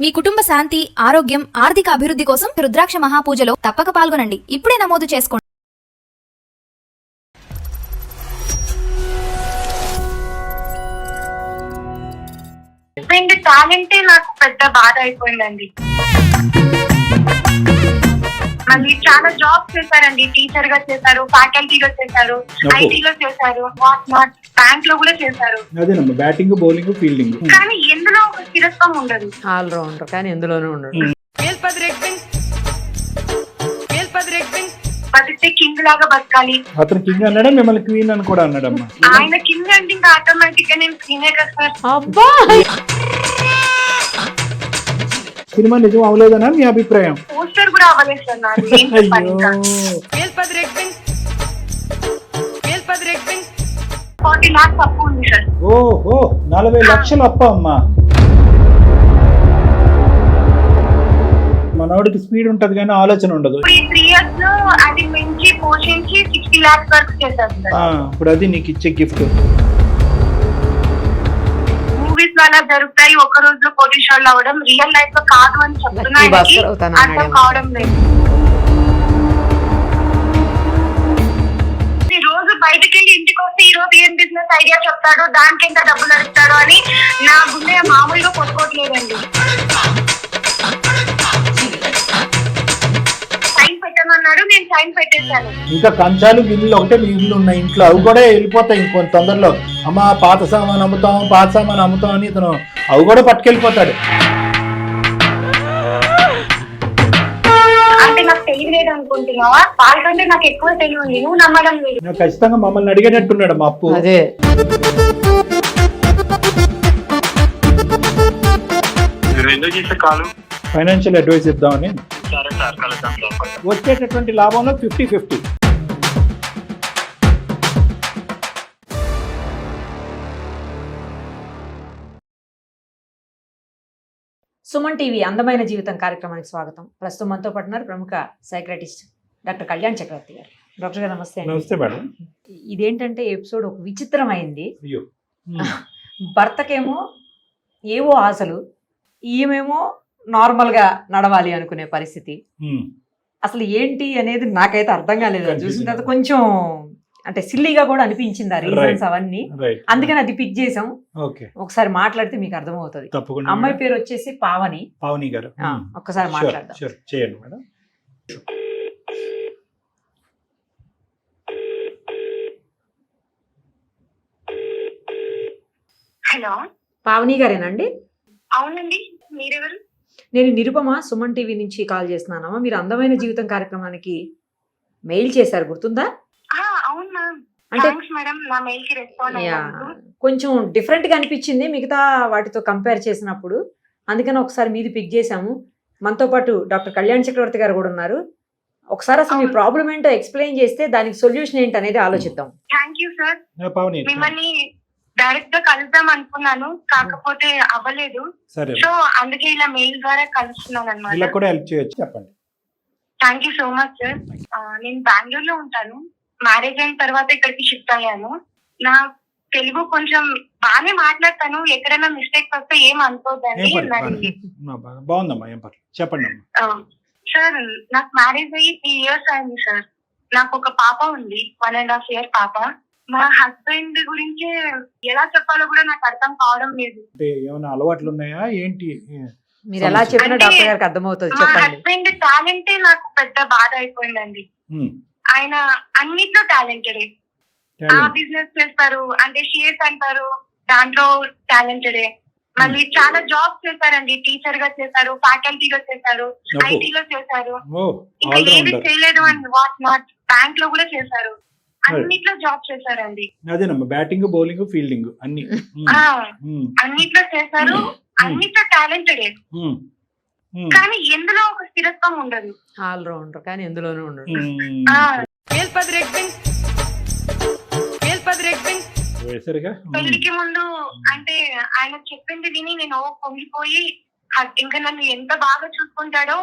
మీ కుటుంబ శాంతి, ఆరోగ్యం, ఆర్థిక అభివృద్ధి కోసం రుద్రాక్ష మహాపూజలో తప్పక పాల్గొనండి. ఇప్పుడే నమోదు చేసుకోండి. టాలెంటే నాకు పెద్ద బాధ అయిపోయిందండి. మళ్ళీ చాలా జాబ్స్ చేశారండి. టీచర్ గా చేశారు, ఫ్యాకల్టీగా చేశారు, ఐటీలో చేశారు, బ్యాంక్ లో కూడా చేశారు. అదేనమ్మా, బ్యాటింగ్, బౌలింగ్, ఫీల్డింగ్. కానీ ఎందులో ఒక స్థిరత్వం ఉండదు. ఆల్ రౌండర్ కానీ ఎందులోనూ ఉండదు. బతికితే కింగ్ లాగా బతకాలి. అతను కింగ్ అన్నాడా, మిమ్మల్ని క్వీన్ అని కూడా అన్నాడమ్మా? ఆయన కింగ్ అంటే ఇంకా ఆటోమేటిక్ గా నేను క్వీనే కదా సార్. అబ్బా, సినిమా నిజం అవలేదనా మీ అభిప్రాయం? పోస్టర్ కూడా అవ్వలేదు సార్ నాది. అయ్యో, 40 lakhs అప్పు ఉంది సార్. ఓహో, 40 లక్షలు అప్ప అమ్మా. మనోడికి స్పీడ్ ఉంటది కానీ ఆలోచన ఉండదు. ఇప్పుడు ఈ 3 years లో అది మించి పోషించి 60 lakhs వరకు చేశారు సార్. ఇప్పుడు అది నీకు ఇచ్చే గిఫ్ట్. మూవీస్ వల్ల జరుగుతాయి, ఒక రోజులో కోటీశ్వర్లు అవ్వడం రియల్ లైఫ్ లో కాదు అని చెప్తున్నా. అర్థం కావడం లేదు. ఈ రోజు బయటకి వెళ్ళి ఇంటికి వస్తే ఈ రోజు ఏం బిజినెస్ ఐడియా చెప్తాడు, దానికి ఎంత డబ్బులు అడుగుతాడు అని నా గుండె మామూలుగా కొట్టుకోవట్లేదండి. సైన్ పెట్టమన్నాడు, నేను సైన్ పెట్టేశాను. ఇంకా కంచాలు, గిన్నెలు ఒకటే మిగిలి ఉన్నాయి ఇంట్లో. అవి కూడా వెళ్ళిపోతాయి ఇంకొంత తొందరలో. అమ్మా, పాత సామాన్ అమ్ముతాం అని ఇతను అవి కూడా పట్టుకెళ్ళిపోతాడు. అంటే నాకు తెలియలేదు అనుకుంటున్నావా? వాళ్ళకంటే నాకు ఎక్కువ తెలివి ఉంది, నువ్వు నమ్మడం లేదు. నాకు ఖచ్చితంగా మమ్మల్ని అడిగేటట్టున్నాడు మా అప్పు. అదే ఫైనాన్షియల్ అడ్వైస్ ఇద్దామని. వచ్చేటటువంటి లాభంలో 50-50. సుమన్ టీవీ అందమైన జీవితం కార్యక్రమానికి స్వాగతం. ప్రస్తుతం మనతో పాటున్నారు ప్రముఖ సైక్రటిస్ట్ డాక్టర్ కళ్యాణ్ చక్రవర్తి గారు. డాక్టర్ గారు నమస్తే. నమస్తే మేడం. ఇదేంటంటే ఎపిసోడ్ ఒక విచిత్రమైంది. అయ్యో, భర్తకేమో ఏవో ఆశలు, ఈమెమో నార్మల్ గా నడవాలి అనుకునే పరిస్థితి. అసలు ఏంటి అనేది నాకైతే అర్థం కాలేదు. చూసిన తర్వాత కొంచెం అంటే సిల్లీగా కూడా అనిపించింది ఆ రీజన్స్ అవన్నీ. అందుకని అది పిక్ చేసాం. ఒకసారి మాట్లాడితే మీకు అర్థమవుతుంది. అమ్మాయి పేరు వచ్చేసి పావని గారు. ఒక్కసారి మాట్లాడదాం. చేయండి మేడం. హలో, పావని గారేనండి? అవునండి, మీరెవరు? నేను నిరుపమ, సుమన్ టీవీ నుంచి కాల్ చేస్తున్నానమ్మా. మీరు అందమైన జీవితం కార్యక్రమానికి మెయిల్ చేశారు, గుర్తుందా? అవును మ్యామ్. అంటే మేడం, నా మెయిల్ కి రెస్పాండ్ అయ్యాను. కొంచెం డిఫరెంట్ గా అనిపించింది మిగతా వాటితో కంపేర్ చేసినప్పుడు. అందుకని ఒకసారి మీది పిక్ చేశాము. మనతో పాటు డాక్టర్ కళ్యాణ్ చక్రవర్తి గారు కూడా ఉన్నారు. ఒకసారి అసలు మీ ప్రాబ్లం ఏంటో ఎక్స్ప్లెయిన్ చేస్తే దానికి సొల్యూషన్ ఏంటి అనేది ఆలోచిద్దాం. Thank you sir. మిమ్మల్ని డైరెక్ట్ గా కలుద్దాం అనుకున్నాను, కాకపోతే అవ్వలేదు. సో అందుకే ఇలా మెయిల్ ద్వారా కలుస్తున్నాను అన్నమాట. చెప్పండి. Thank you so much sir. నేను బెంగళూరులో ఉంటాను. మ్యారేజ్ అయిన తర్వాత ఇక్కడికి షిఫ్ట్ అయ్యాను. నా తెలుగు కొంచెం బాగానే మాట్లాడతాను. ఎక్కడైనా మిస్టేక్స్ వస్తే ఏం అనుకోద్దని. చెప్పండి సార్, నాకు మ్యారేజ్ అయ్యి 3 years అయింది సార్. నాకు ఒక పాప ఉంది, 1.5 year పాప. మా హస్బెండ్ గురించి ఎలా చెప్పాలో కూడా నాకు అర్థం కావడం లేదు. ఏమైనా అలవాట్లు ఉన్నాయా ఏంటి? మీరు ఎలా చెప్పినా డాక్టర్ గారికి అర్థమవుతుంది. మా హస్బెండ్ టాలెంటే నాకు పెద్ద బాధ అయిపోయిందండి. ఆయన అన్నిట్లో టాలెంటెడే. బిజినెస్ చేస్తారు అంటే షేర్స్ అంటారు, దాంట్లో టాలెంటెడే. మళ్ళీ చాలా జాబ్స్ చేశారండి. టీచర్ గా చేశారు, ఫ్యాకల్టీగా చేశారు, ఐటీలో చేశారు. ఇంకా ఏది చేయలేదు అని బ్యాంక్ లో కూడా చేశారు. అన్నిట్లో జాబ్ చేశారండి. అదేనమ్మా, బ్యాటింగ్, బౌలింగ్, ఫీల్డింగ్ అన్ని అన్నిట్లో చేశారు. అన్నిట్లో టాలెంటెడే. కానీ ఎందులో ఒక స్థిరత్వం ఉండదు. ఆల్ రౌండర్ కానీ ఎందులోనూ ఉండదు. పెళ్లికి ముందు అంటే ఆయన చెప్పింది విని నేను పొంగిపోయి, ఇంకా నన్ను ఎంత బాగా చూసుకుంటాడో,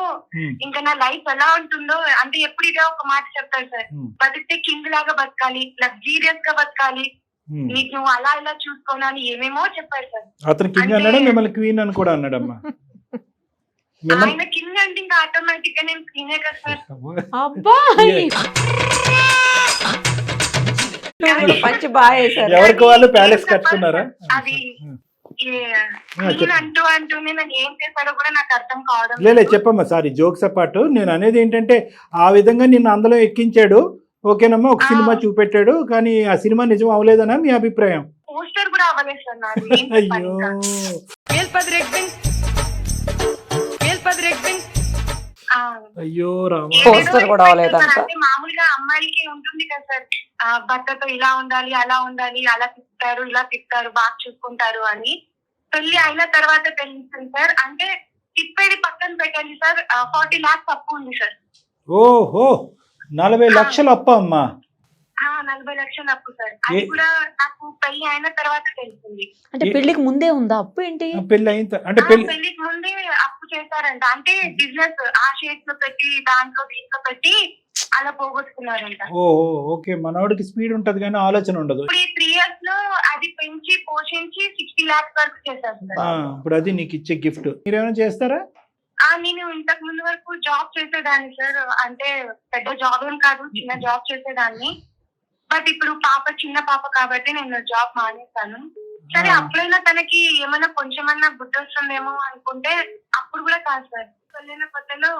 ఇంకా నా లైఫ్ ఎలా ఉంటుందో. అంటే ఎప్పుడు ఇదే ఒక మాట చెప్తాడు సార్, బతికితే కింగ్ లాగా బతకాలి, లగ్జీరియస్ గా బతకాలి, నీకు నువ్వు అలా ఇలా చూసుకోను అని ఏమేమో చెప్పాడు సార్. అతను కింగ్ అన్నాడా, మిమ్మల్ని క్వీన్ అని కూడా అన్నాడమ్మా? ఆయన కింద అంటే ఇంకా ఆటోమేటిక్ గా నేను క్లీనే కదా సార్. అబ్బా మంచి బాగా వేశారు. ఎవరికి వాళ్ళు ప్యాలెస్ కట్టుకున్నారా? అది అంటూ అంటూనే నన్ను ఏం చేశారో కూడా నాకు అర్థం కావడం లేలే చెప్పమ్మా, సారీ జోక్స్ అపార్ట్. నేను అనేది ఏంటంటే ఆ విధంగా నిన్ను అందులో ఎక్కించాడు, ఓకేనమ్మా, ఒక సినిమా చూపెట్టాడు, కానీ ఆ సినిమా నిజం అవ్వలేదనా మీ అభిప్రాయం? పోస్టర్ కూడా అవ్వలేదు సార్ నాది. ఏం అయ్యో చెప్పాలి ఇంకా? అయ్యో రామ. పోస్టర్ కూడా అవ్వలేదంట. అంటే మామూలుగా అమ్మాయిలకి ఉంటుంది కదా సార్, భర్తతో ఇలా ఉండాలి అలా ఉండాలి, అలా తిప్పుతారు ఇలా తిప్పుతారు బాగా చూసుకుంటారు అని. పెళ్లి అయిన తర్వాత తెలుస్తుంది సార్. అంటే తిప్పేది పక్కన పెట్టండి సార్, 40 lakhs అప్పు ఉంది సార్. ఓహో 40 లక్షలు అప్ప అమ్మా? 40 లక్షలు అప్పు సార్. అది కూడా నాకు పెళ్లి అయిన తర్వాత తెలిసింది. అంటే పెళ్లికి ముందే ఉందా అప్పు ఏంటి? పెళ్లి అయిన అంటే పెళ్లికి ముందే అప్పు చేశారంట. అంటే బిజినెస్ ఆ షేర్స్ లో పెట్టి దాంట్లో దీంట్లో పెట్టి అలా పోగొట్టుకున్నారంట. ఓహో ఓకే, మనవాడికి స్పీడ్ ఉంటది కానీ ఆలోచన ఉండదు. ఇప్పుడు ఈ 3 years లో అది పెంచి పోషించి 60 lakhs వరకు చేశారు సార్. ఇప్పుడు అది నీకు ఇచ్చే గిఫ్ట్. మీరేమైనా చేస్తారా? నేను ఇంతకు ముందు వరకు జాబ్ చేసేదాన్ని సార్. అంటే పెద్ద జాబ్ ఏం కాదు, చిన్న జాబ్ చేసేదాన్ని. బట్ ఇప్పుడు చిన్న పాప కాబట్టి నేను జాబ్ మానేస్తాను. సరే అప్పుడైనా తనకి ఏమైనా కొంచెమన్నా బుద్ధి వస్తుందేమో అనుకుంటే అప్పుడు కూడా కాదు సార్. పెళ్ళైన కొత్తలో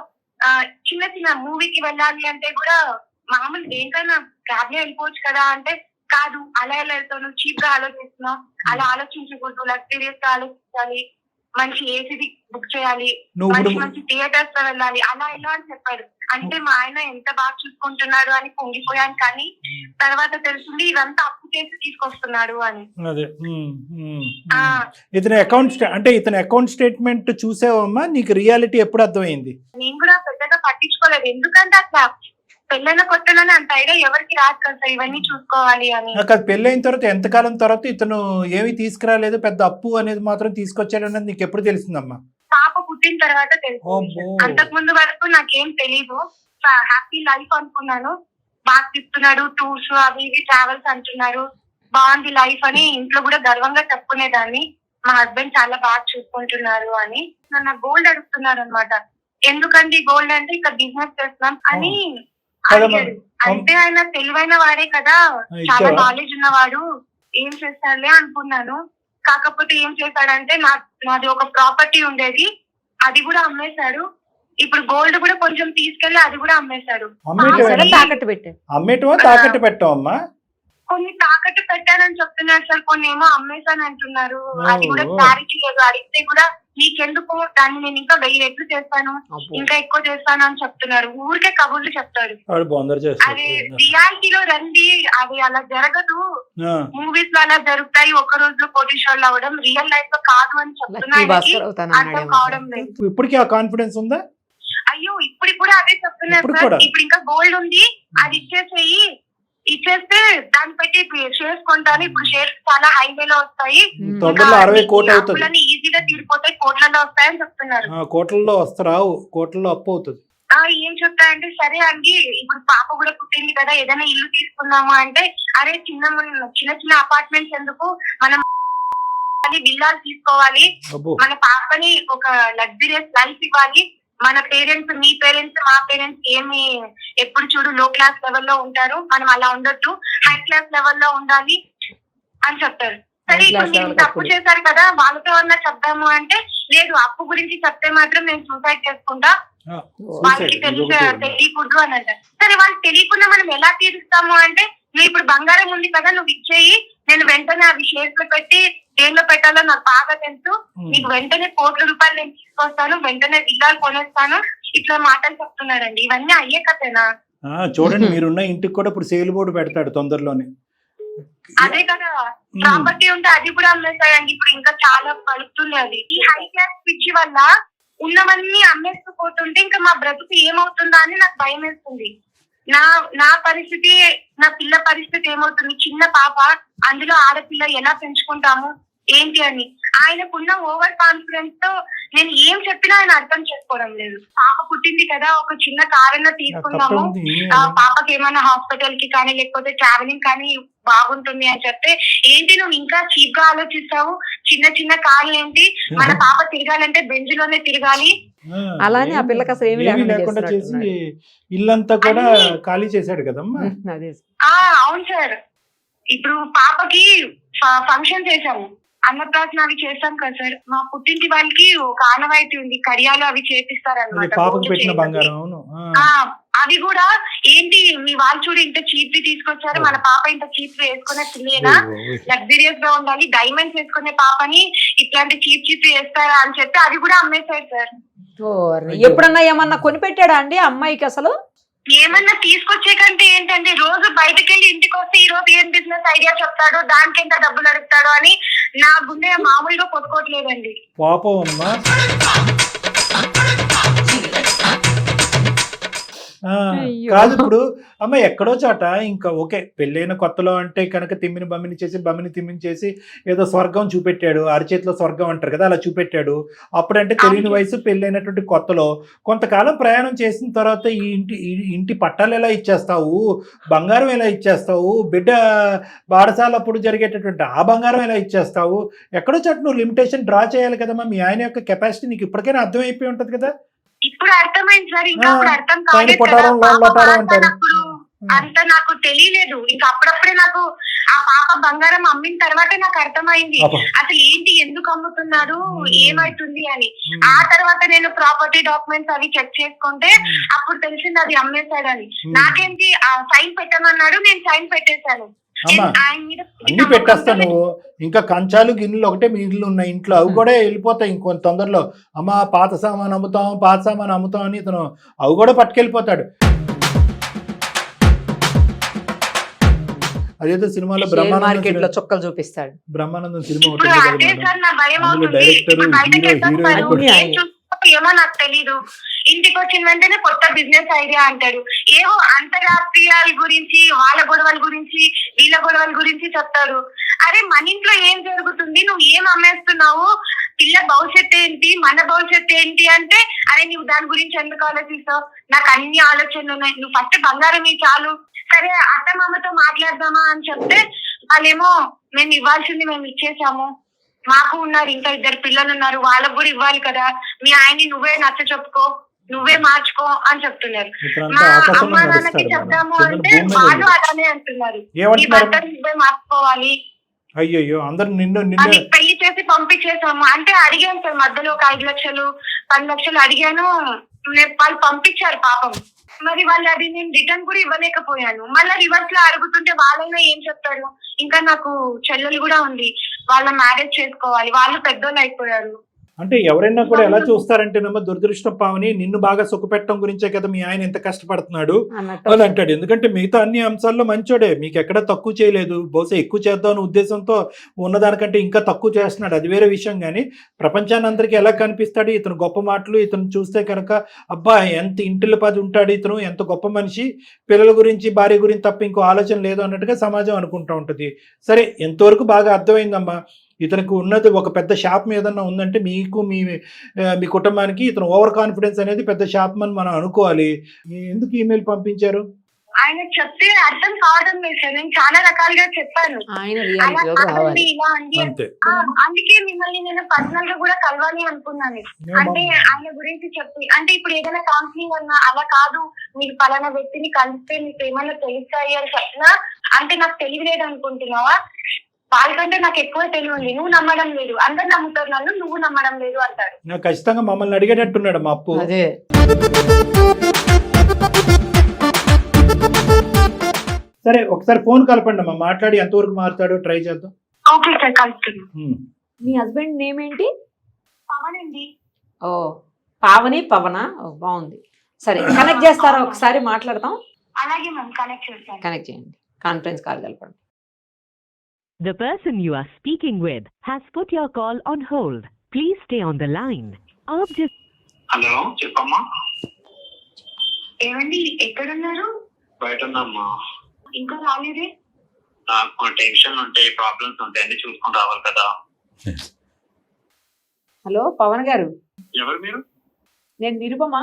చిన్న చిన్న మూవీకి వెళ్ళాలి అంటే కూడా మామూలు దేనికైనా క్యాబ్ లో వెళ్ళిపోవచ్చు కదా అంటే, కాదు అలా ఎలా వెళ్తాను, చీప్ గా ఆలోచిస్తున్నావు, అలా ఆలోచించకూడదు, లగ్జరీస్ గా ఆలోచించాలి, మంచి ఏసీ బుక్ చేయాలి, మంచి థియేటర్స్ లో వెళ్ళాలి, అలా ఇలా అని చెప్పాడు. అంటే మా ఆయన ఎంత బాగా చూసుకుంటున్నాడు అని పొంగిపోయాను, కానీ తర్వాత తెలిసింది ఇదంతా అప్పు చేసి తీసుకొస్తున్నాడు అని. ఇతని అకౌంట్ స్టేట్మెంట్ చూసావమ్మా? నీకు రియాలిటీ ఎప్పుడు అర్థమైంది? నేను కూడా పెద్దగా పట్టించుకోలేదు, ఎందుకంటే అట్లా పెళ్ళైన కొత్తలోనే అంత ఐడియా ఎవరికి రాదు కదా ఇవన్నీ చూసుకోవాలి అని. పెళ్ళైన తర్వాత ఎంతకాలం తర్వాత ఇతను ఏమి తీసుకురాలేదు, పెద్ద అప్పు అనేది మాత్రం తీసుకొచ్చాడు అన్నది నీకు ఎప్పుడు తెలిసిందమ్మా? పాప పుట్టిన తర్వాత తెలిసింది. అంతకు ముందు వరకు నాకేం తెలీదు. హ్యాపీ లైఫ్ అనుకున్నాను. బాగా తిప్పుతున్నాడు, టూర్స్ అవి ఇవి ట్రావెల్స్ అంటున్నారు, బాగుంది లైఫ్ అని ఇంట్లో కూడా గర్వంగా చెప్పుకునేదాన్ని. మా హస్బెండ్ చాలా బాగా చూసుకుంటున్నారు అని. నన్ను గోల్డ్ అడుగుతున్నారు అనమాట. ఎందుకండి గోల్డ్ అంటే ఇక్కడ బిజినెస్ చేస్తున్నాం అని అడిగాడు. అంటే ఆయన తెలివైన వాడే కదా, చాలా నాలెడ్జ్ ఉన్నవాడు, ఏం చేస్తాడులే అనుకున్నాను. కాకపోతే ఏం చేశాడంటే నాది ఒక ప్రాపర్టీ ఉండేది, అది కూడా అమ్మేశాడు. ఇప్పుడు గోల్డ్ కూడా కొంచెం తీసుకెళ్లి అది కూడా అమ్మేశాడు. తాకట్టు పెట్టావమ్మా? కొన్ని తాకట్టు పెట్టానని చెప్తున్నారు సార్, కొన్ని ఏమో అమ్మేశాను అంటున్నారు. అది కూడా క్లారిటీ లేదు. అడిగితే కూడా నీకెందుకు, దాన్ని నేను ఇంకా 1000 రెట్లు చేస్తాను, ఇంకా ఎక్కువ చేస్తాను అని చెప్తున్నారు. ఊరికే కబుర్లు చెప్తాడు. అది రియాలిటీలో రండి, అది అలా జరగదు. మూవీస్ లో అలా జరుగుతాయి, ఒక రోజులో కోటీశ్వర్లు అవ్వడం, రియల్ లైఫ్ లో కాదు అని చెప్తున్నారు. అర్థం కావడం లేదు. ఇప్పటికీ ఆ కాన్ఫిడెన్స్ ఉందా? అయ్యో ఇప్పుడు కూడా అదే చెప్తున్నారు సార్. ఇప్పుడు ఇంకా గోల్డ్ ఉంది, అది ఇచ్చేస్తే దాన్ని పెట్టి షేర్స్ కొంటాను. ఇప్పుడు షేర్స్ చాలా హైవేలో వస్తాయి, 60 కోట్లు అవుతుంది, ఈజీగా తీరిపోతాయి, కోట్లలో వస్తాయని చెప్తున్నారు. కోట్లలో వస్తారావు, కోట్లలో అప్పు అవుతుంది. ఏం చెప్తారంటే, సరే అండి ఇప్పుడు పాప కూడా పుట్టింది కదా, ఏదైనా ఇల్లు తీసుకుందాము అంటే, అరే చిన్న చిన్న అపార్ట్మెంట్స్ ఎందుకు, మనం విల్లాలు తీసుకోవాలి, మన పాపని ఒక లగ్జరియస్ లైఫ్ ఇవ్వాలి, మన పేరెంట్స్, మీ పేరెంట్స్, మా పేరెంట్స్ ఏమి ఎప్పుడు చూడు లో క్లాస్ లెవెల్లో ఉంటారు, మనం అలా ఉండొద్దు, హై క్లాస్ లెవెల్లో ఉండాలి అని చెప్తారు. సరే ఇప్పుడు మీరు తప్పు చేశారు కదా, వాళ్ళతో అన్నా చెప్దాము అంటే, లేదు అప్పు గురించి చెప్తే మాత్రం నేను సూసైడ్ చేసుకుంటా, వాళ్ళకి తెలియకూడదు అని అంటారు. సరే వాళ్ళకి తెలియకుండా మనం ఎలా తీరుస్తాము అంటే, నువ్వు ఇప్పుడు బంగారం ఉంది కదా, నువ్వు ఇచ్చేయి, నేను వెంటనే అవి షేర్స్ లో పెట్టి దేనిలో పెట్టాలో నాకు బాగా తెలుసు, నీకు వెంటనే కోట్ల రూపాయలు నేను తీసుకొస్తాను, వెంటనే విల్లాలు కొనేస్తాను, ఇట్లా మాటలు చెప్తున్నారండి. ఇవన్నీ అయ్యే కథేనా? చూడండి, మీరున్న ఇంటికి కూడా ఇప్పుడు సేల్ బోర్డు పెడతాడు తొందరలోనే. అదే కదా, ప్రాపర్టీ ఉంటే అది కూడా అమ్మేస్తాయండి. ఇప్పుడు ఇంకా చాలా పలుకుతుంది అది. ఈ హై క్లాస్ పిచ్చి వల్ల ఉన్నవన్నీ అమ్మేస్తూ పోతుంటే ఇంకా మా బ్రతుకు ఏమవుతుందా అని నాకు భయం వేస్తుంది. నా పరిస్థితి, నా పిల్ల పరిస్థితి ఏమవుతుంది, చిన్న పాప, అందులో ఆడపిల్ల ఎలా పెంచుకుంటాము ఏంటి అని. ఆయనకున్న ఓవర్ కాన్ఫిడెన్స్ తో నేను ఏం చెప్పినా ఆయన అర్థం చేసుకోవడం లేదు. పాప పుట్టింది కదా, ఒక చిన్న కారణం తీసుకుందాము, పాపకి ఏమైనా హాస్పిటల్ కి కానీ లేకపోతే ట్రావెలింగ్ కానీ బాగుంటుంది అని చెప్తే, ఏంటి నువ్వు ఇంకా చీప్ గా ఆలోచిస్తావు, చిన్న చిన్న కార్లు ఏంటి, మన పాప తిరగాలంటే బెంజ్ లోనే తిరగాలి, అలానే ఆ పిల్లకి అసలు ఏమీ ఏమీ లేకుండా లేకుండా చేసి చేసినట్టున్నాడు. ఇల్లంతా కూడా అన్ని- ఖాళీ చేశాడు కదమ్మా. అదే అవును సార్. ఇప్పుడు పాపకి ఫంక్షన్ చేశాము, అన్నప్రాసన అవి చేస్తాం కదా సార్. మా పుట్టింటి వాళ్ళకి ఒక ఆనవాయితీ ఉంది, కడియాలు అవి అది చేపిస్తారన్నమాట. పాపకు పూజ పెట్టిన చేయమని. బంగారం. అవును. అవి కూడా ఏంటి, మీ వాళ్ళు చూడు ఇంత చీప్ తీసుకొచ్చారు, మన పాప ఇంత చీప్ వేసుకునే పిల్లేనా, లగ్జరియస్ గా ఉండాలి, డైమండ్స్ వేసుకునే పాపని ఇట్లాంటి చీప్ వేస్తారా అని చెప్పి అది కూడా అమ్మేశారు సార్. ఎప్పుడన్నా ఏమన్నా కొనిపెట్టాడా అండి అమ్మాయికి అసలు? ఏమన్నా తీసుకొచ్చే కంటే ఏంటంటే రోజు బయటకు వెళ్ళి ఇంటికి వస్తే ఈ రోజు ఏం బిజినెస్ ఐడియా చెప్తాడు, దానికి ఎంత డబ్బులు అడుగుతాడు అని నా గుండె మామూలుగా కొట్టుకోవట్లేదండి. పాపం అమ్మా. అయ్యో. కాదు ఇప్పుడు అమ్మ ఎక్కడో చాట ఇంకా ఓకే, పెళ్ళైన కొత్తలో అంటే కనుక తిమ్మిని బమ్మిని చేసి బమ్మిని తిమ్మిని చేసి ఏదో స్వర్గం చూపెట్టాడు, అరచేతిలో స్వర్గం అంటారు కదా, అలా చూపెట్టాడు. అప్పుడంటే తెలియని వయసు, పెళ్ళైనటువంటి కొత్తలో కొంతకాలం ప్రయాణం చేసిన తర్వాత ఈ ఇంటి పట్టాలు ఎలా ఇచ్చేస్తావు, బంగారం ఎలా ఇచ్చేస్తావు, బిడ్డ బాడసాలప్పుడు జరిగేటటువంటి ఆ బంగారం ఎలా ఇచ్చేస్తావు, ఎక్కడో చాట నువ్వు లిమిటేషన్ డ్రా చేయాలి కదమ్మా. మీ ఆయన యొక్క కెపాసిటీ నీకు ఇప్పటికైనా అర్థమైపోయి ఉంటది కదా. ఇప్పుడు అర్థమైంది సార్, ఇంకా అప్పుడు అర్థం పైన కాలేదు కదా. పొటారం పాప లోటారం బాధ అంటారు. అప్పుడు అంత నాకు తెలియలేదు. ఇంకా అప్పుడప్పుడే నాకు ఆ పాప బంగారం అమ్మిన తర్వాతే నాకు అర్థమైంది అబ్బా. అసలు ఏంటి, ఎందుకు అమ్ముతున్నాడు, ఏమైతుంది అని. ఆ తర్వాత నేను ప్రాపర్టీ డాక్యుమెంట్స్ అవి చెక్ చేసుకుంటే అప్పుడు తెలిసింది అది అమ్మేశాడని. నాకేంటి ఆ సైన్ పెట్టమన్నాడు, నేను సైన్ పెట్టేశాను. అమ్మా ఆయన మీద అన్ని పెట్టేస్తా నువ్వు. ఇంకా కంచాలు గిన్నెలు ఒకటే మిగిలి ఉన్నాయి ఇంట్లో, అవి కూడా వెళ్ళిపోతాయి ఇంకొంత తొందరలో. అమ్మ పాత సామాన్ అమ్ముతాం అని ఇతను అవి కూడా పట్టుకెళ్ళిపోతాడు. అదేదో సినిమాలో మార్కెట్ లో చుక్కలు చూపిస్తాడు. బ్రహ్మానందం సినిమా ఇప్పుడు ఉంటుంది అదే కదా సార్ నా భయం అందులో అవుతుంది. డైరెక్టర్, ఇప్పుడు బయటకి హీరో, వెళ్తాం హీరోయిన్ సార్, కూడా ఏం చూస్తామో ఏమో నాకు తెలీదు. ఇంటికి వచ్చిన వెంటనే కొత్త బిజినెస్ ఐడియా అంటాడు. ఏవో అంతర్రాష్ట్రీయాల గురించి, వాళ్ళ గొడవల గురించి, వీళ్ళ గొడవల గురించి చెప్తాడు. అరే మన ఇంట్లో ఏం జరుగుతుంది, నువ్వు ఏం అమ్మేస్తున్నావు, పిల్ల భవిష్యత్తు ఏంటి, మన భవిష్యత్తు ఏంటి అంటే, అరే నువ్వు దాని గురించి ఎందుకు ఆలోచిస్తావు, నాకు అన్ని ఆలోచనలు ఉన్నాయి, నువ్వు ఫస్ట్ బంగారం చాలు. సరే అత్తమామతో మాట్లాడదామా అని చెప్తే వాళ్ళేమో మేము ఇవ్వాల్సింది మేము ఇచ్చేసాము, మాకు ఉన్నారు ఇంకా 2 పిల్లలు ఉన్నారు, వాళ్ళకు కూడా ఇవ్వాలి కదా, మీ ఆయన్ని నువ్వే నచ్చ చెప్పుకో, నువ్వే మార్చుకో అని చెప్తున్నారు. మా అమ్మా నాన్నకి చెప్తాము అంటే వాళ్ళు అలానే అంటున్నారు, నీ భర్త నువ్వే మార్చుకోవాలి. అయ్యో అందరు నిన్ను అది పెళ్లి చేసి పంపించేసాము అంటే అడిగాను సార్, మధ్యలో ఒక 5 లక్షలు 10 లక్షలు అడిగాను, వాళ్ళు పంపించారు పాపం. మరి వాళ్ళు అది నేను రిటర్న్ కూడా ఇవ్వలేకపోయాను. మళ్ళీ రివర్స్ లో అడుగుతుంటే వాళ్ళైనా ఏం చెప్తారు, ఇంకా నాకు చెల్లెలు కూడా ఉంది, వాళ్ళ మ్యారేజ్ చేసుకోవాలి, వాళ్ళు పెద్దోళ్ళు అయిపోయారు. అంటే ఎవరైనా కూడా ఎలా చూస్తారంటేనమ్మా, దురదృష్టం పావని నిన్ను బాగా సుఖపెట్టడం గురించే కదా మీ ఆయన ఎంత కష్టపడుతున్నాడు అని అంటాడు. ఎందుకంటే మిగతా అన్ని అంశాల్లో మంచోడే, మీకు ఎక్కడ తక్కువ చేయలేదు, బహుశా ఎక్కువ చేద్దాం అనే ఉద్దేశంతో ఉన్నదానికంటే ఇంకా తక్కువ చేస్తున్నాడు, అది వేరే విషయం. కానీ ప్రపంచాన్ని అందరికీ ఎలా కనిపిస్తాడు ఇతను గొప్ప మాటలు, ఇతను చూస్తే కనుక అబ్బా ఎంత ఇంటిలో పది ఉంటాడు, ఇతను ఎంత గొప్ప మనిషి, పిల్లల గురించి భార్య గురించి తప్ప ఇంకో ఆలోచన లేదు అన్నట్టుగా సమాజం అనుకుంటూ ఉంటుంది. సరే ఎంతవరకు బాగా అర్థమైందమ్మా, ఇతనికి ఉన్నది ఒక పెద్ద షాప్ ఏదన్నా ఉందంటే మీకు మీ కుటుంబానికి ఇతను ఓవర్ కాన్ఫిడెన్స్ అనేది పెద్ద షాప్ అని మనం అనుకోవాలి. ఎందుకు ఈమెయిల్ పంపించారు? ఆయన చెప్తే అర్థం కావడం లేదు సార్, నేను చాలా రకాలుగా చెప్పాను, అలా కాదండి ఇలా అండి. అందుకే మిమ్మల్ని నేను పర్సనల్ గా కూడా కలవాలి అనుకున్నాను. అంటే ఆయన గురించి చెప్పి, అంటే ఇప్పుడు ఏదైనా కౌన్సిలింగ్ అన్నా అలా కాదు, మీరు పలానా వ్యక్తిని కలిస్తే మీకు ఏమైనా తెలుస్తాయి అని చెప్పినా, అంటే నాకు తెలియలేదు అనుకుంటున్నావా, వాళ్ళకంటే నాకు ఎక్కువ తెలివి ఉంది, నువ్వు నమ్మడం లేదు, అందరు నమ్ముతారు నన్ను, నువ్వు నమ్మడం లేదు అంటారు. నాకు ఖచ్చితంగా మమ్మల్ని అడిగేటట్టున్నాడు మా అప్పు. అదే సరే ఒకసారి ఫోన్ కలపండి అమ్మా, మాట్లాడి ఎంతవరకు మారుతాడో ట్రై చేద్దాం. ఓకే సార్, కలుపుతున్నాను. మీ హస్బెండ్ నేమ్ ఏంటి? పవన్ అండి. ఓ పావని పవన, బాగుంది. సరే కనెక్ట్ చేస్తారా ఒకసారి మాట్లాడతాం. అలాగే మ్యామ్, కనెక్ట్ చేస్తాను. కనెక్ట్ చేయండి, కాన్ఫరెన్స్ కాల్ కలపండి. The person you are speaking with has put your call on hold. Please stay on the line. Hello చెప్పమ్మా. ఏమండి ఎక్కడున్నారు? బయట ఉన్నామ్మా. ఇంకా రాలేదే? నాకు టెన్షన్ ఉంటాయి, ప్రాబ్లమ్స్ ఉంటాయి, అన్ని చూసుకొని రావాలి కదా. హలో పవన్ గారు, ఎవరు మీరు? నేను నిరుపమ,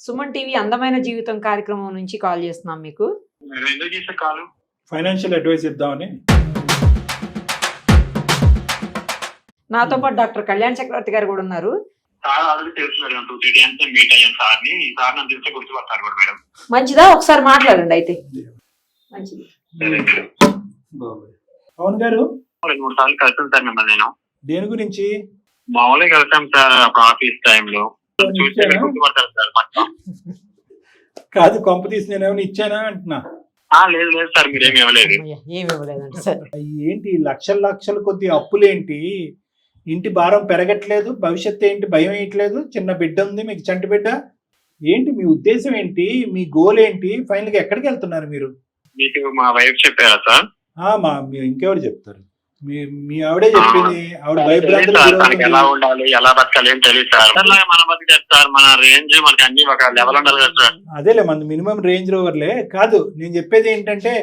సుమన్ టీవీ అందమైన జీవితం కార్యక్రమం నుంచి కాల్ చేస్తున్నాం మీకు. మీరు ఎందుకు చేసే కాలు? ఫైనాన్షియల్ అడ్వైస్ ఇద్దామని. నాతో పాటు డాక్టర్ కళ్యాణ్ చక్రవర్తి గారు కూడా ఉన్నారు. సార్ ఆల్రెడీ తెలుసు మేడం 2-3 times నేను మీట్ అయ్యాను సార్ని. ఈ సార్ నన్ను చూస్తే గుర్తుపడతారు కూడా మేడం. మంచిదా, ఒకసారి మాట్లాడండి అయితే. మంచిది. సరే మేడం. పవన్ గారు 2-3 సార్లు కలిసాను సార్ మిమ్మల్ని నేను. దేని గురించి? మామూలుగా కలిసాం సార్ అప్పుడు ఆఫీస్ టైంలో. చూస్తే మీరు గుర్తుపడతారు సార్ పక్క. కాదు, కొంప తీసి నేను ఏమైనా ఇచ్చానా అంటున్నా. లేదు లేదు సార్ మీరేమి ఇవ్వలేదు. అమ్మయ్య, ఏమి ఇవ్వలేదండి సార్. ఏంటి లక్షల లక్షల కొద్ది అప్పులేంటి? ఇంటి భారం పెరగట్లేదు, భవిష్యత్తు ఏంటి భయం వేయట్లేదు, చిన్న బిడ్డ ఉంది మీకు, చంటి బిడ్డ. ఏంటి మీ ఉద్దేశం ఏంటి? మీ గోల్ ఏంటి? ఫైనల్ గా ఎక్కడికి వెళ్తున్నారు మీరు? మీకు మా వైఫ్ చెప్పారా సార్? ఇంకెవరు చెప్తారు? మీ ఆవిడే చెప్పింది. ఆవిడ భయభ్రాంతులు తనకి ఎలా ఉండాలి, ఎలా బతకాలి ఏం తెలియదు సార్. మన బతికే సార్, మన రేంజ్ మనకి అన్ని ఒక లెవెల్ ఉండాలి కదా సార్. అదేలే, మన మినిమం రేంజ్ రోవర్లే. కాదు, నేను చెప్పేది ఏంటంటే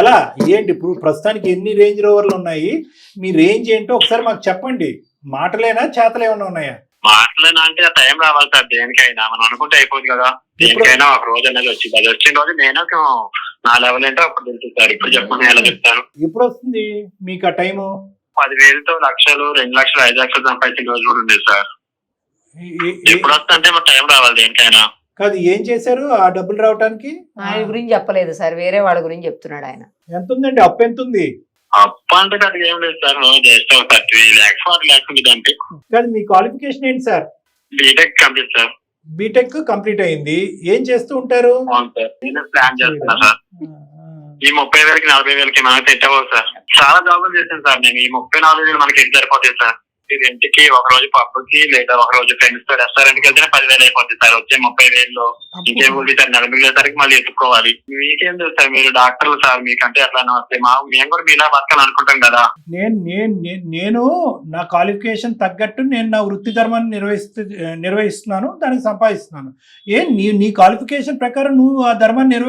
ఎలా ఏంటి ఇప్పుడు ప్రస్తుతానికి ఎన్ని రేంజ్ రోవర్లు ఉన్నాయి, మీ రేంజ్ ఏంటో ఒకసారి మాకు చెప్పండి. మాటలేనా, చేతలు ఏమైనా ఉన్నాయా? మాటలేనా అంటే టైం రావాలి సార్ దేనికైనా. మనం అనుకుంటే అయిపోదు కదా. దేనికైనా ఒక రోజు అనేది వచ్చింది. అది వచ్చిన రోజు నేను నా లెవెల్ ఏంటో అప్పుడు తెలుస్తుంది సార్. ఇప్పుడు చెప్పండి ఎలా చెప్తాను. ఎప్పుడు వస్తుంది మీకు ఆ టైము? 10,000తో లక్షలు, 2 లక్షలు, 5 లక్షలు సంపాదించిన రోజు కూడా ఉంది సార్. ఎప్పుడు వస్తుంటే మరి టైం రావాలి దేనికైనా. కాదు, ఏం చేశారు ఆ డబ్బులు రావడానికి? ఆయన గురించి చెప్పలేదు సార్, వేరే వాళ్ళ గురించి చెప్తున్నాడు ఆయన. ఎంత ఉందండి అప్పు? ఎంత ఉంది అప్పు? అంటే అది ఏం లేదు సార్, జస్ట్ 30 lakhs 40 lakhs ఉంది అంతే. కాదు, మీ క్వాలిఫికేషన్ ఏంటి sir? B Tech complete sir. B Tech complete అయింది. ఏం చేస్తూ ఉంటారు? అవును సార్, నేను ప్లాన్ చేస్తున్నా సార్. ఈ 30,000కి 40,000కి మనకి సెట్ అవ్వదు సార్. చాలా జాబులు చేశాను సార్ నేను. ఈ 34,000 మనకి ఎటు సరిపోతాయి సార్? ఇంటికి ఒక రోజు పబ్బుకి లేదా ఒక రోజు ఫ్రెండ్స్ తో రెస్టారెంట్ కి వెళ్తేనే 10,000 అయిపోతుంది సార్. వచ్చే 30,000లో ఇంకేం ఉంది సార్? 40,000 మళ్ళీ ఎత్తుకోవాలి. మీకేం తెలుసు సార్, మీరు డాక్టర్లు సార్, మీకంటే ఎట్లా వస్తాయి. మేము కూడా మీలా బతకాలి అనుకుంటాం కదా. నేను నా క్వాలిఫికేషన్ తగ్గట్టు నేను నా వృత్తి ధర్మాన్ని నిర్వహిస్తున్నాను, దానికి సంపాదిస్తున్నాను. నీ క్వాలిఫికేషన్ ప్రకారం నువ్వు ఆ ధర్మాన్ని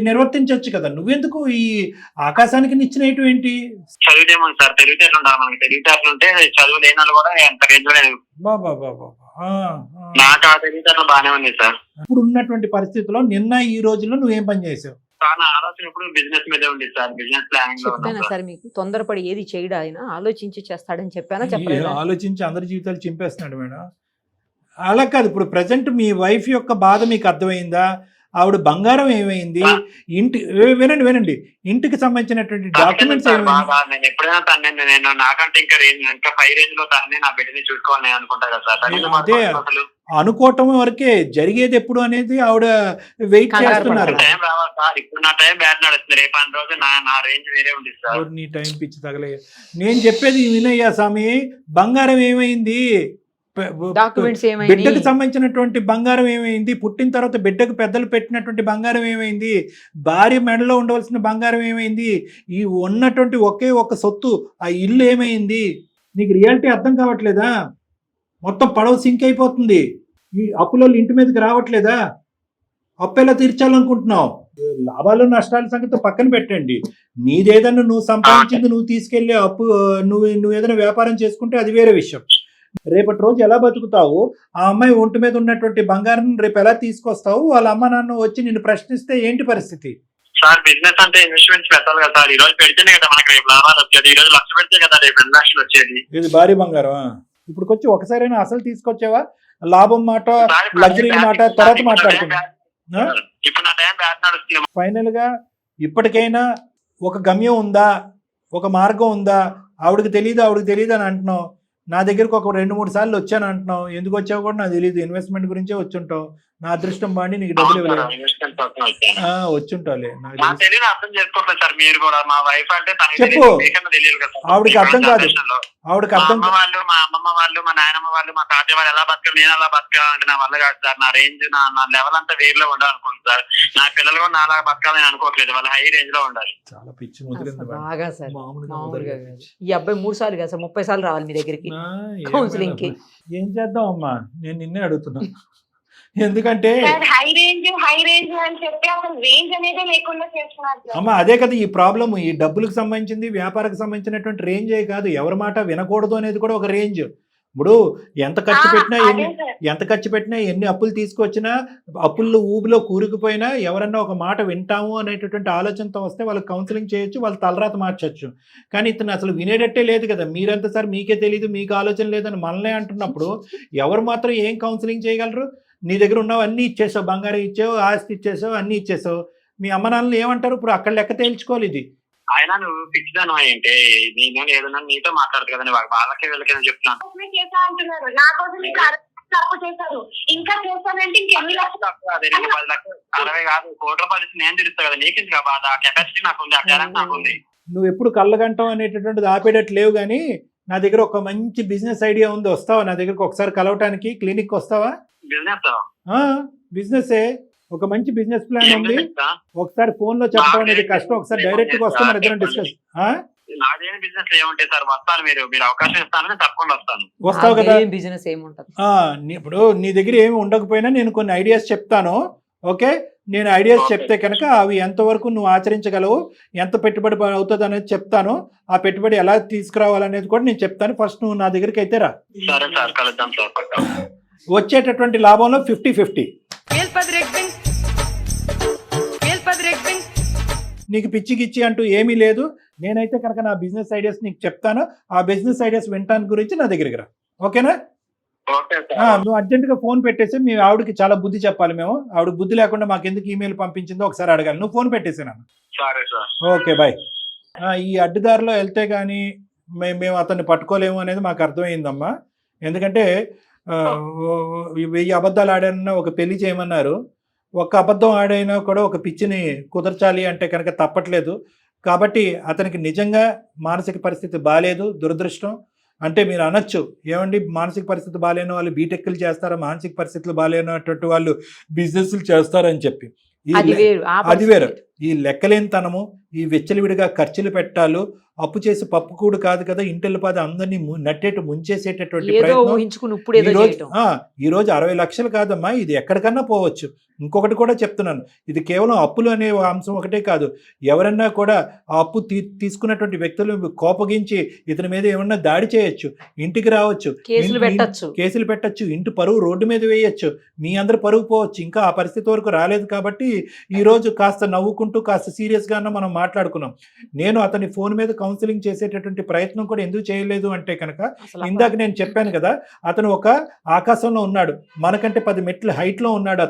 నిర్వర్తించవచ్చు కదా. నువ్వెందుకు ఈ ఆకాశానికి నిచ్చినట్టు ఏంటి? చదివితేమో సార్, తెలివితేటలు ఉండాలి మనకి. తెలివితేటలు ఉంటే చదువు లేని వాళ్ళు కూడా ఎంత రేంజ్ లో లేదు. నాకు ఆ తెలివితేటలు బాగానే ఉంది సార్. ఇప్పుడు ఉన్నటువంటి పరిస్థితుల్లో నిన్న ఈ రోజుల్లో నువ్వేం పని చేసావు? చాలా ఆలోచన ఇప్పుడు బిజినెస్ మీదే ఉంది సార్. బిజినెస్ ప్లానింగ్ లో చెప్పానా సార్ మీకు? తొందరపడి ఏది చేయడు ఆయన, ఆలోచించి చేస్తాడని చెప్పానా చెప్పలేదు? ఆలోచించి అందరి జీవితాలు చింపేస్తున్నాడు మేడం. అలా కాదు, ఇప్పుడు ప్రజెంట్ మీ వైఫ్ యొక్క బాధ మీకు అర్థమైందా? ఆవిడ బంగారం ఏమైంది? వినండి, ఇంటికి సంబంధించినటువంటి డాక్యుమెంట్స్ ఏమైంది? నేను ఎప్పుడైనా తన నేను నాకంటే ఇంకా 5 రేంజ్ లో తనని నా బిడ్డని చూసుకోవాలని అనుకుంటా కదా సార్. అదే అనుకోవటం వరకే, జరిగేది ఎప్పుడు అనేది ఆవిడ వెయిట్ చేస్తున్నారు. టైం రావాలి సార్. ఇప్పుడు నా టైం బ్యాడ్ నడుస్తుంది. రేపు అన్న రోజు నా రేంజ్ వేరే ఉంది సార్. నీ టైం పిచ్చి తగలే. నేను చెప్పేది వినయ్యా స్వామి, బంగారం ఏమైంది? డాక్యుమెంట్స్ ఏమైంది? బిడ్డకు సంబంధించినటువంటి బంగారం ఏమైంది? పుట్టిన తర్వాత బిడ్డకు పెద్దలు పెట్టినటువంటి బంగారం ఏమైంది? భార్య మెడలో ఉండవలసిన బంగారం ఏమైంది? ఈ ఉన్నటువంటి ఒకే ఒక సొత్తు ఆ ఇల్లు ఏమైంది? నీకు రియాలిటీ అర్థం కావట్లేదా? మొత్తం పడవ సింక్ అయిపోతుంది. ఈ అప్పులో ఇంటి మీదకి రావట్లేదా? అప్పు ఎలా తీర్చాలనుకుంటున్నావు? లాభాలు నష్టాల సంగతి పక్కన పెట్టండి. నీదేదన్నా నువ్వు సంపాదించింది నువ్వు తీసుకెళ్లే అప్పు, నువ్వు ఏదైనా వ్యాపారం చేసుకుంటే అది వేరే విషయం. రేపటి రోజు ఎలా బతుకుతావు? ఆ అమ్మాయి ఒంటి మీద ఉన్నటువంటి బంగారం రేపు ఎలా తీసుకొస్తావు? వాళ్ళ అమ్మ నాన్న వచ్చి నిన్ను ప్రశ్నిస్తే ఏంటి పరిస్థితి? సార్ బిజినెస్ అంటే ఇన్వెస్ట్మెంట్స్ పెట్టాలి కదా సార్. ఈ రోజు పెడితేనే కదా మనకి రేపు లాభాలు వచ్చేది. ఈ రోజు 1,00,000 పెడితే కదా రేపు 2 లక్షలు వచ్చేది. ఇది భారీ బంగారం. ఇప్పుడు వచ్చి ఒకసారైనా అసలు తీసుకొచ్చావా? లాభం మాట, లగ్జరీ మాట తర్వాత మాట్లాడుతున్నా. ఇప్పుడు నా టైం బ్యాడ్ నడుస్తుంది. ఫైనల్ గా ఇప్పటికైనా ఒక గమ్యం ఉందా, ఒక మార్గం ఉందా? ఆవిడకి తెలియదు అని అంటున్నావు. నా దగ్గరకు ఒక 2-3 సార్లు వచ్చాను అంటున్నావు. ఎందుకు వచ్చావు కూడా నాకు తెలియదు. ఇన్వెస్ట్మెంట్ గురించే వచ్చుంటావు. నా అదృష్టం బాండి నీకు డబ్బులు ఇవ్వలేదు. వచ్చుంటాలే. అర్థం చేసుకోవట్లేదు సార్ మీరు కూడా. మా వైఫ్ అంటే చెప్పు, ఆవిడకి అర్థం కాదు. ఆవిడకి అర్థం వాళ్ళు, మా అమ్మమ్మ వాళ్ళు, మా నాయనమ్మ వాళ్ళు, మా తాతయ్య వాళ్ళు ఎలా బతకాలి, నేను ఎలా బతకాలంటే నా వల్ల కాదు సార్. నా రేంజ్ నా లెవెల్ అంతా వేరులో ఉండాలనుకుంటుంది సార్. నా పిల్లలు కూడా నా అలా బతకాలని అనుకోవట్లేదు. వాళ్ళు హై రేంజ్ లో ఉండాలి. చాలా పిచ్చి ముదిరింది బాగా సార్. ఈ అబ్బాయి 3 సార్లు కదా సార్, 30 సార్లు రావాలి మీ దగ్గరికి కౌన్సిలింగ్ కి. ఏం చేద్దాం అమ్మా, నేను నిన్నే అడుగుతున్నా. ఎందుకంటే హై రేంజ్ అని చెప్పి అసలు రేంజ్ అనేది లేకుండా చేస్తున్నారు. అమ్మా అదే కదా ఈ ప్రాబ్లమ్. ఈ డబ్బులకు సంబంధించింది, వ్యాపారకు సంబంధించినటువంటి రేంజే కాదు, ఎవరి మాట వినకూడదు అనేది కూడా ఒక రేంజ్. ఇప్పుడు ఎంత ఖర్చు పెట్టినా అదే సార్. ఎంత ఖర్చు పెట్టినా ఎన్ని అప్పులు తీసుకొచ్చినా అప్పుల్లో ఊబిలో కూరుకుపోయినా ఎవరన్నా ఒక మాట వింటాము అనేటటువంటి ఆలోచనతో వస్తే వాళ్ళకి కౌన్సిలింగ్ చేయొచ్చు, వాళ్ళ తలరాత మార్చొచ్చు. కానీ ఇతను అసలు వినేటట్టే లేదు కదా. మీరంతా సార్ మీకే తెలియదు, మీకు ఆలోచన లేదని మనలే అంటున్నప్పుడు ఎవరు మాత్రం ఏం కౌన్సిలింగ్ చేయగలరు? నీ దగ్గర ఉన్నవి అన్నీ ఇచ్చేసావు, బంగారం ఇచ్చావు, ఆస్తి ఇచ్చేసావు, అన్నీ ఇచ్చేసావు. మీ అమ్మ నాన్నలు ఏమంటారు? ఇప్పుడు అక్కడ లెక్క తేల్చుకోవాలి ఇది. ఆయన నువ్వు ఫిక్స్ దాను ఏంటి, నేను ఏదన్నా నీతో మాట్లాడదు కదండి, వాళ్ళకి వీళ్ళకి చెప్తున్నాను. కోసమే చేశా అంటున్నారు, నా కోసం మీకు 60 తప్పు చేశారు, ఇంకా చేశానంటే ఇంకెన్ని లక్షలు. అదే నేను 10 లక్షలు 60 కాదు, కోటి రూపాయలు ఇచ్చి నేను తిరుగుతా కదా, నీకు ఎందుకు బాధ? ఆ కెపాసిటీ నాకు ఉంది, ఆ టాలెంట్ నాకు ఉంది. నువ్వు ఎప్పుడు కళ్ళగంటం అనేటటువంటిది ఆపేటట్టు లేవు. కానీ నా దగ్గర ఒక మంచి బిజినెస్ ఐడియా ఉంది, వస్తావా నా దగ్గరకు ఒకసారి కలవటానికి? క్లినిక్ వస్తావా? బిజినెస్ ఒక మంచి బిజినెస్ ప్లాన్ ఉంది, ఒకసారి ఫోన్ లో చెప్పడం అనేది కష్టం, ఒకసారి డైరెక్ట్ గా వస్తే మన ఇద్దరం డిస్కస్. నాదేం బిజినెస్ ఏముంటాయి సార్, వస్తాను, మీరు అవకాశం ఇస్తానని తప్పకుండా వస్తాను. వస్తావు కదా? బిజినెస్ ఏముంటది ఇప్పుడు నీ దగ్గర ఏమి ఉండకపోయినా నేను కొన్ని ఐడియాస్ చెప్తాను. ఓకే, నేను ఐడియాస్ చెప్తే కనుక అవి ఎంతవరకు నువ్వు ఆచరించగలవు, ఎంత పెట్టుబడి అవుతుంది అనేది చెప్తాను. ఆ పెట్టుబడి ఎలా తీసుకురావాలనేది కూడా నేను చెప్తాను. ఫస్ట్ నువ్వు నా దగ్గరికి అయితే రా. సరే సార్, కలుద్దాం సార్. వచ్చేటటువంటి లాభంలో 50-50. నీకు పిచ్చికిచ్చి అంటూ ఏమీ లేదు. నేనైతే కనుక నా బిజినెస్ ఐడియాస్ నీకు చెప్తాను. ఆ బిజినెస్ ఐడియాస్ వినటానికి గురించి నా దగ్గరికి రా. ఓకేనా? నువ్వు అర్జెంటుగా ఫోన్ పెట్టేసి మీ ఆవిడకి చాలా బుద్ధి చెప్పాలి. మేము ఆవిడకి బుద్ధి లేకుండా మాకు ఎందుకు ఈమెయిల్ పంపించిందో ఒకసారి అడగాలి. నువ్వు ఫోన్ పెట్టేసాను. Okay, bye. ఈ అడ్డుదారిలో వెళ్తే కానీ మేము అతన్ని పట్టుకోలేము అనేది మాకు అర్థమైందమ్మా. ఎందుకంటే 1000 అబద్ధాలు ఆడానన్నా ఒక పెళ్లి చేయమన్నారు. ఒక అబద్ధం ఆడైనా కూడా ఒక పిచ్చిని కుదర్చాలి అంటే కనుక తప్పట్లేదు. కాబట్టి అతనికి నిజంగా మానసిక పరిస్థితి బాగాలేదు, దురదృష్టం. అంటే మీరు అనొచ్చు, ఏమండి మానసిక పరిస్థితి బాగాలేని వాళ్ళు బీటెక్లు చేస్తారా, మానసిక పరిస్థితులు బాగాలేనటువంటి వాళ్ళు బిజినెస్లు చేస్తారని చెప్పి. అది వేరు. ఈ లెక్కలేనితనము, ఈ వెచ్చలివిడిగా ఖర్చులు పెట్టాలు, అప్పు చేసి పప్పు కూడు కాదు కదా, ఇంటెల్లిపాది అందరినీ నట్టేట్టు ముంచేసేటటువంటి ఈ రోజు 60 లక్షలు కాదమ్మా, ఇది ఎక్కడికన్నా పోవచ్చు. ఇంకొకటి కూడా చెప్తున్నాను, ఇది కేవలం అప్పులు అనే అంశం ఒకటే కాదు. ఎవరన్నా కూడా ఆ అప్పు తీసుకున్నటువంటి వ్యక్తులు కోపగించి ఇతని మీద ఏమన్నా దాడి చేయొచ్చు, ఇంటికి రావచ్చు, కేసులు పెట్టచ్చు, ఇంటి పరువు రోడ్డు మీద వేయచ్చు, మీ అందరి పరువు పోవచ్చు. ఇంకా ఆ పరిస్థితి వరకు రాలేదు కాబట్టి ఈ రోజు కాస్త నవ్వుకుంటూ కాస్త సీరియస్గా మనం మాట్లాడుకున్నాం. నేను అతని ఫోన్ మీద కౌన్సిలింగ్ చేసేటటువంటి ప్రయత్నం కూడా ఎందుకు చేయలేదు అంటే కనుక, ఇందాక నేను చెప్పాను కదా, అతను ఒక ఆకాశంలో ఉన్నాడు, మనకంటే 10 మెట్ల హైట్లో ఉన్నాడు.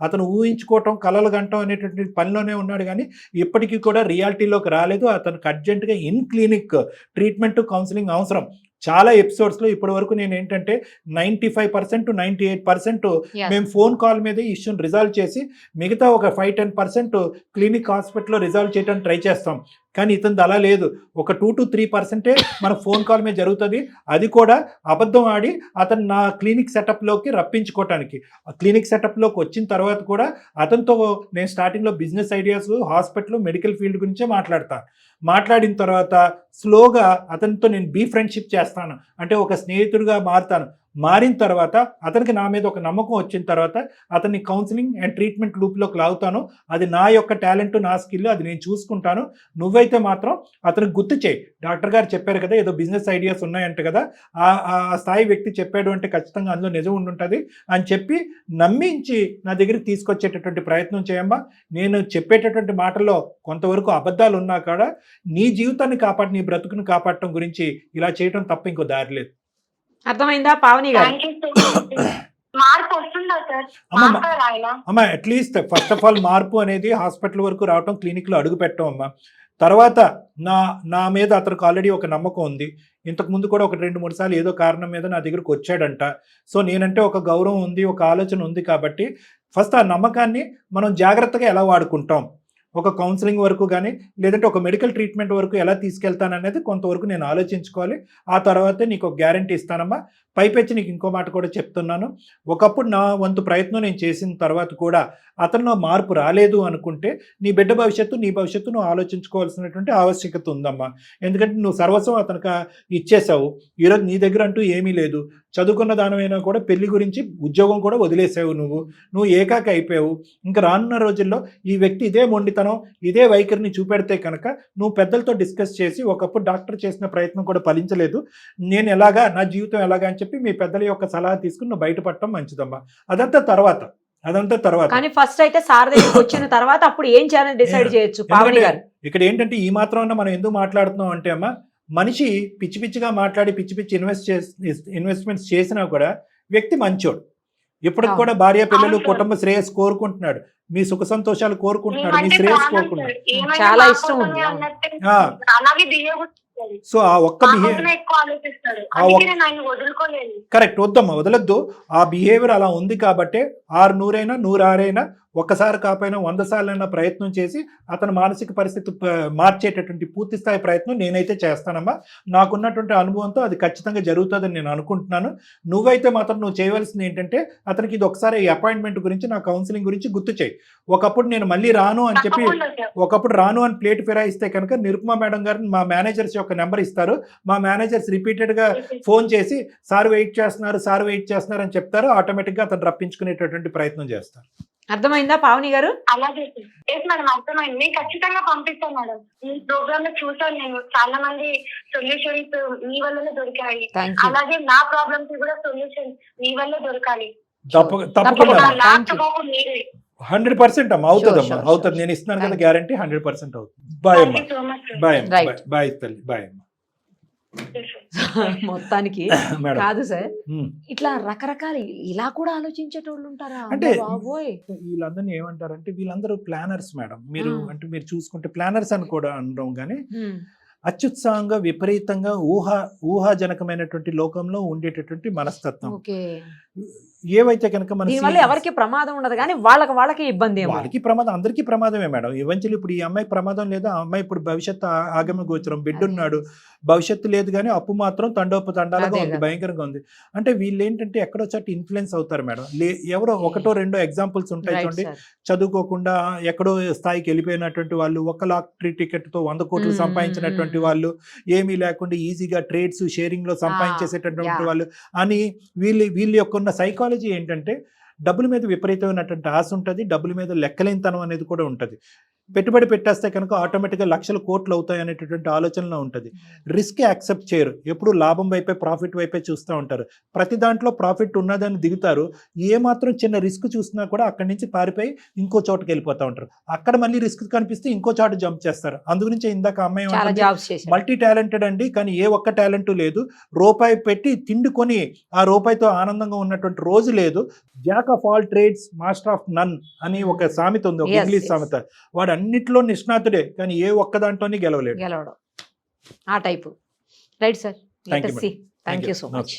అతను ఊహించుకోవటం, కలలు గంటం అనేటువంటి పనిలోనే ఉన్నాడు. కానీ ఇప్పటికీ కూడా రియాలిటీలోకి రాలేదు. అతనికి అర్జెంటుగా ఇన్ క్లినిక్ ట్రీట్మెంట్, కౌన్సిలింగ్ అవసరం. చాలా ఎపిసోడ్స్లో ఇప్పటి వరకు నేను ఏంటంటే 95% to 98% మేము ఫోన్ కాల్ మీద ఈ ఇష్యూని రిజాల్వ్ చేసి మిగతా ఒక 5-10% క్లినిక్ హాస్పిటల్లో రిజాల్వ్ చేయడానికి ట్రై చేస్తాం. కానీ ఇతనిది అలా లేదు. ఒక 2 to 3% మన ఫోన్ కాల్ మీద జరుగుతుంది. అది కూడా అబద్ధం ఆడి అతను నా క్లినిక్ సెటప్లోకి రప్పించుకోవటానికి. ఆ క్లినిక్ సెటప్లోకి వచ్చిన తర్వాత కూడా అతనితో నేను స్టార్టింగ్లో business ideas, hospital, medical field గురించే మాట్లాడిన తర్వాత స్లోగా అతనితో నేను ఫ్రెండ్షిప్ చేస్తాను, అంటే ఒక స్నేహితుడిగా మారిన తర్వాత అతనికి నా మీద ఒక నమ్మకం వచ్చిన తర్వాత అతన్ని కౌన్సిలింగ్ అండ్ ట్రీట్మెంట్ లూప్లోకి లాగుతాను. అది నా యొక్క టాలెంట్, నా స్కిల్, అది నేను చూసుకుంటాను. నువ్వైతే మాత్రం అతనికి గుర్తు చేయి, డాక్టర్ గారు చెప్పారు కదా ఏదో బిజినెస్ ఐడియాస్ ఉన్నాయంట కదా, ఆ స్థాయి వ్యక్తి చెప్పాడు అంటే ఖచ్చితంగా అందులో నిజం ఉండుంటుంది అని చెప్పి నమ్మించి నా దగ్గరికి తీసుకొచ్చేటటువంటి ప్రయత్నం చేయమ్మా. నేను చెప్పేటటువంటి మాటల్లో కొంతవరకు అబద్ధాలు ఉన్నా కూడా నీ జీవితాన్ని నీ బ్రతుకుని కాపాడటం గురించి ఇలా చేయడం తప్ప ఇంకో దారి లేదు. అర్థమైందా పావని గారు? అమ్మా అట్లీస్ట్ ఫస్ట్ ఆఫ్ ఆల్ మార్పు అనేది హాస్పిటల్ వరకు రావటం, క్లినిక్లో అడుగు పెట్టడం అమ్మా. తర్వాత నా మీద అతనికి ఆల్రెడీ ఒక నమ్మకం ఉంది. ఇంతకుముందు కూడా ఒక 2-3 సార్లు ఏదో కారణం మీద నా దగ్గరకు వచ్చాడంట. సో నేనంటే ఒక గౌరవం ఉంది, ఒక ఆలోచన ఉంది. కాబట్టి ఫస్ట్ ఆ నమ్మకాన్ని మనం జాగ్రత్తగా ఎలా వాడుకుంటాం, ఒక కౌన్సిలింగ్ వరకు కానీ లేదంటే ఒక మెడికల్ ట్రీట్మెంట్ వరకు ఎలా తీసుకెళ్తాననేది కొంతవరకు నేను ఆలోచించుకోవాలి. ఆ తర్వాతే నీకు ఒక గ్యారంటీ ఇస్తానమ్మా. పైపెచ్చి నీకు ఇంకో మాట కూడా చెప్తున్నాను, ఒకప్పుడు నా వంతు ప్రయత్నం నేను చేసిన తర్వాత కూడా అతనిలో మార్పు రాలేదు అనుకుంటే నీ బిడ్డ భవిష్యత్తు, నీ భవిష్యత్తు నువ్వు ఆలోచించుకోవాల్సినటువంటి ఆవశ్యకత ఉందమ్మా. ఎందుకంటే నువ్వు సర్వస్వం అతనికి ఇచ్చేసావు. ఈరోజు నీ దగ్గర అంటూ ఏమీ లేదు. చదువుకున్న దానివైనా కూడా పెళ్లి గురించి ఉద్యోగం కూడా వదిలేసావు. నువ్వు ఏకాకి అయిపోయావు. ఇంకా రానున్న రోజుల్లో ఈ వ్యక్తి ఇదే మొండితనం మంచితనం ఇదే వైఖరిని చూపెడితే కనుక నువ్వు పెద్దలతో డిస్కస్ చేసి ఒకప్పుడు డాక్టర్ చేసిన ప్రయత్నం కూడా ఫలించలేదు, నేను ఎలాగా నా జీవితం ఎలాగా అని చెప్పి మీ పెద్దల యొక్క సలహా తీసుకుని నువ్వు బయటపడటం మంచిదమ్మా. అదంతా తర్వాత కానీ ఫస్ట్ అయితే సార్ దగ్గరికి వచ్చిన తర్వాత అప్పుడు ఏం చేయాలని డిసైడ్ చేయొచ్చు పావని గారు. ఇక్కడ ఏంటంటే ఈ మాత్రం మనం ఎందుకు మాట్లాడుతున్నాం అంటే అమ్మా, మనిషి పిచ్చి పిచ్చిగా మాట్లాడి పిచ్చి ఇన్వెస్ట్మెంట్స్ చేసినా కూడా వ్యక్తి మంచోడు. ఇప్పటికి కూడా భార్య పిల్లలు కుటుంబ శ్రేయస్ కోరుకుంటున్నాడు, మీ సుఖ సంతోషాలు కోరుకుంటున్నాడు, మీ శ్రేయస్ కోరుకుంటున్నాడు. చాలా ఇష్టం ఉంది. అలాగే బిహేవ్. సో ఆ ఒక్క కరెక్ట్ వద్దమ్మా, వదలొద్దు. ఆ బిహేవియర్ అలా ఉంది కాబట్టి 600 100 ఒక్కసారి కాకపోయినా 100 సార్లైనా ప్రయత్నం చేసి అతని మానసిక పరిస్థితి మార్చేటటువంటి పూర్తి స్థాయి ప్రయత్నం నేనైతే చేస్తానమ్మా. నాకున్నటువంటి అనుభవంతో అది ఖచ్చితంగా జరుగుతుందని నేను అనుకుంటున్నాను. నువ్వైతే మాత్రం నువ్వు చేయవలసింది ఏంటంటే అతనికి ఇది ఒకసారి ఈ అపాయింట్మెంట్ గురించి, నా కౌన్సిలింగ్ గురించి గుర్తు చేయి. ఒకప్పుడు నేను మళ్ళీ రాను అని చెప్పి ప్లేట్ ఫిరాయిస్తే కనుక నిరుపమా మేడం గారిని మా మేనేజర్స్ యొక్క నెంబర్ ఇస్తారు. మా మేనేజర్స్ రిపీటెడ్గా ఫోన్ చేసి సార్ వెయిట్ చేస్తున్నారు అని చెప్తారు. ఆటోమేటిక్గా అతను రప్పించుకునేటటువంటి ప్రయత్నం చేస్తారు. అర్థమైందా పావని గారు? అలాగే మేడం, అర్థమైంది. నేను ఖచ్చితంగా పంపిస్తాను మేడం. ఈ ప్రోగ్రామ్ లో చూసాను నేను, చాలా మంది సొల్యూషన్స్ మీ వల్లనే దొరికాయి. అలాగే నా ప్రాబ్లమ్స్ కూడా సొల్యూషన్ మీ వల్లే దొరకాలి. తప్పకుండా 100% అమ్మా, అవుతుంది. నేను ఇస్తున్నాను కదా గ్యారంటీ, 100% అవుతుంది. బాయ్ అమ్మా, బాయ్ తల్లి, బాయ్ అమ్మా. మొత్తానికి కాదు సార్, ఇట్లా రకరకాల ఇలా కూడా ఆలోచించేటోళ్ళు ఉంటారా అంటే వీళ్ళందరినీ ఏమంటారంటే వీళ్ళందరూ ప్లానర్స్ మేడం. మీరు చూసుకుంటే ప్లానర్స్ అని కూడా అనడం కానీ అత్యుత్సాహంగా విపరీతంగా ఊహాజనకమైనటువంటి లోకంలో ఉండేటటువంటి మనస్తత్వం. ఏవైతే కనుక మన ఎవరికి ప్రమాదం ఉండదు కానీ వాళ్ళకి ఇబ్బంది, వాళ్ళకి ప్రమాదం, అందరికీ ప్రమాదమే మేడం. ఈవెంచువల్లీ ఇప్పుడు ఈ అమ్మాయి ప్రమాదం లేదు, ఆ అమ్మాయి ఇప్పుడు భవిష్యత్తు ఆగమ గోచరం, బిడ్డ ఉన్నాడు, భవిష్యత్తు లేదు కానీ అప్పు మాత్రం తండాలుగా ఉంది, భయంకరంగా ఉంది. అంటే వీళ్ళు ఏంటంటే ఎక్కడో చోట ఇన్ఫ్లుయెన్స్ అవుతారు మేడం. ఎవరో 1-2 ఎగ్జాంపుల్స్ ఉంటాయి చూడండి, చదువుకోకుండా ఎక్కడో స్థాయికి వెళ్ళిపోయినటువంటి వాళ్ళు, ఒక లాటరీ టికెట్ తో 100 కోట్లు సంపాదించినటువంటి వాళ్ళు, ఏమీ లేకుండా ఈజీగా ట్రేడ్స్ షేరింగ్ లో సంపాదించేసేటటువంటి వాళ్ళు అని వీళ్ళ యొక్క ఉన్న సైకాలజీ ఏంటంటే డబ్బుల మీద విపరీతమైనటువంటి ఆశ ఉంటుంది, డబ్బుల మీద లెక్కలేనితనం అనేది కూడా ఉంటుంది. పెట్టుబడి పెట్టేస్తే కనుక ఆటోమేటిక్గా లక్షల కోట్లు అవుతాయి అనేటటువంటి ఆలోచనలో ఉంటుంది. రిస్క్ యాక్సెప్ట్ చేయరు, ఎప్పుడు లాభం వైపే ప్రాఫిట్ వైపే చూస్తూ ఉంటారు. ప్రతి దాంట్లో ప్రాఫిట్ ఉన్నదని దిగుతారు, ఏమాత్రం చిన్న రిస్క్ చూసినా కూడా అక్కడి నుంచి పారిపోయి ఇంకో చోటుకి వెళ్ళిపోతూ ఉంటారు. అక్కడ మళ్ళీ రిస్క్ కనిపిస్తే ఇంకో చోట జంప్ చేస్తారు. అందుగురించి ఇందాక అమ్మాయి మల్టీ టాలెంటెడ్ అండి, కానీ ఏ ఒక్క టాలెంట్ లేదు. రూపాయి పెట్టి తిండి కొని ఆ రూపాయితో ఆనందంగా ఉన్నటువంటి రోజు లేదు. Jack of all trades master of none అని ఒక సామెత ఉంది, ఒక ఇంగ్లీష్ సామెత. వాడు అన్నిట్లో నిష్ణాతుడే కానీ ఏ ఒక్క దాంట్లోనే గెలవడం ఆ type. Right sir, thank you so much.